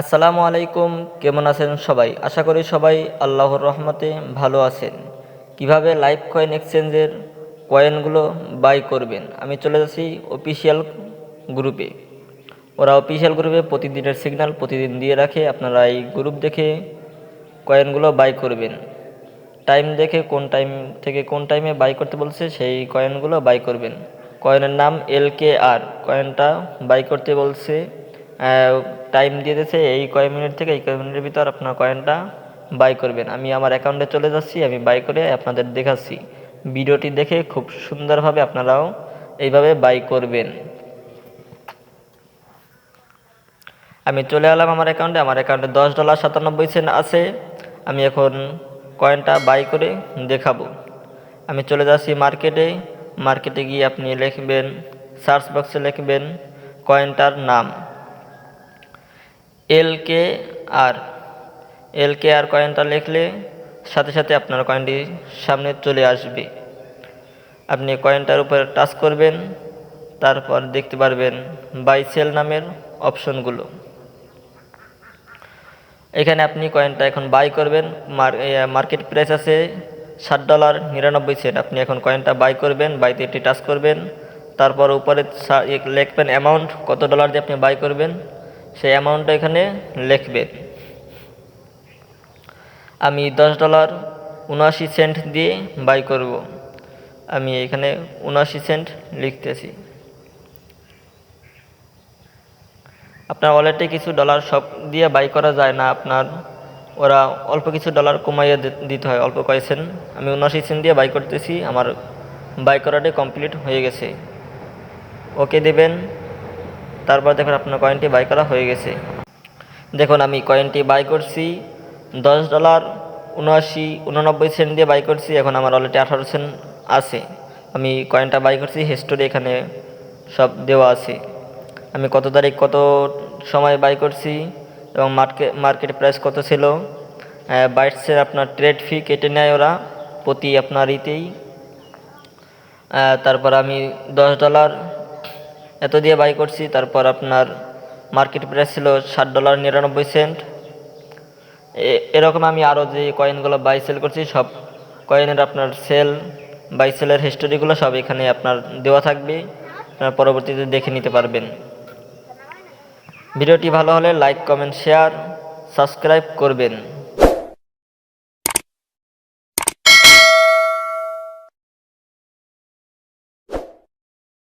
আসসালামু আলাইকুম। কেমন আছেন সবাই? আশা করি সবাই আল্লাহর রহমতে ভালো আছেন। কিভাবে লাইভ কয়েন এক্সচেঞ্জের কয়েনগুলো বাই করবেন, আমি চলে যাচ্ছি অফিসিয়াল গ্রুপে। ওরা অফিসিয়াল গ্রুপে প্রতিদিনের সিগন্যাল প্রতিদিন দিয়ে রাখে। আপনারা এই গ্রুপ দেখে কয়েনগুলো বাই করবেন। টাইম দেখে কোন টাইম থেকে কোন টাইমে বাই করতে বলছে সেই কয়েনগুলো বাই করবেন। কয়েনের নাম LKR। কয়েনটা বাই করতে বলছে, টাইম দিয়ে দিয়েছে এই কয় মিনিট থেকে এই কয় মিনিটের ভিতর আপনার কয়েনটা বাই করবেন। আমি আমার অ্যাকাউন্টে চলে যাচ্ছি, আমি বাই করে আপনাদের দেখাচ্ছি। ভিডিওটি দেখে খুব সুন্দরভাবে আপনারাও এইভাবে বাই করবেন। আমি চলে এলাম আমার অ্যাকাউন্টে। আমার অ্যাকাউন্টে $10.97 আছে। আমি এখন কয়েনটা বাই করে দেখাবো। আমি চলে যাচ্ছি মার্কেটে। মার্কেটে গিয়ে আপনি লিখবেন, সার্চ বক্সে লিখবেন কয়েনটার নাম LKR। LKR কয়েনটা লিখলে সাথে সাথে আপনার কয়েনটি সামনে চলে আসবে। আপনি কয়েনটার উপর টাচ করবেন, তারপর দেখতে পারবেন বাই সেল নামের অপশনগুলো। এখানে আপনি কয়েনটা এখন বাই করবেন। মার্কেট প্রাইস আছে $7.99। আপনি এখন কয়েনটা বাই করবেন, বাইতে একটি টাচ করবেন, তারপর উপরে লিখবেন অ্যামাউন্ট, কত ডলার দিয়ে আপনি বাই করবেন সেই অ্যামাউন্টটা এখানে লিখবেন। আমি $10.79 দিয়ে বাই করব। আমি এখানে 79 সেন্ট লিখতেছি। আপনার ওয়ালেটে কিছু ডলার সব দিয়ে বাই করা যায় না, আপনার ওরা অল্প কিছু ডলার কমাইয়ে দিতে হয়, অল্প কয়েছেন। আমি 79 সেন্ট দিয়ে বাই করতেছি। আমার বাই করাটি কমপ্লিট হয়ে গেছে। ওকে দেবেন, তারপর দেখুন আপনার কয়েনটি বাই করা হয়ে গেছে। দেখুন আমি কয়েনটি বাই করছি $10.89 দিয়ে বাই করছি। এখন আমার ওয়ালেটে 18 সেন্ট আছে। আমি কয়েনটা বাই করছি, হিস্টোরি এখানে সব দেওয়া আছে। আমি কত তারিখ কত সময় বাই করছি এবং মার্কেট প্রাইস কত ছিল। বাইটসের আপনার ট্রেড ফি কেটে নেয় ওরা প্রতি আপনার ইতেই। তারপর আমি $10 এত দিয়ে বাই করছি। তারপর আপনার মার্কেট প্রাইস ছিল $7.99। এরকম আমি আরও যে কয়েনগুলো বাই সেল করছি সব কয়েনের আপনার সেল বাই সেলের হিস্টোরিগুলো সব এখানে আপনার দেওয়া থাকবে, আপনার পরবর্তীতে দেখে নিতে পারবেন। ভিডিওটি ভালো হলে লাইক, কমেন্ট, শেয়ার, সাবস্ক্রাইব করবেন।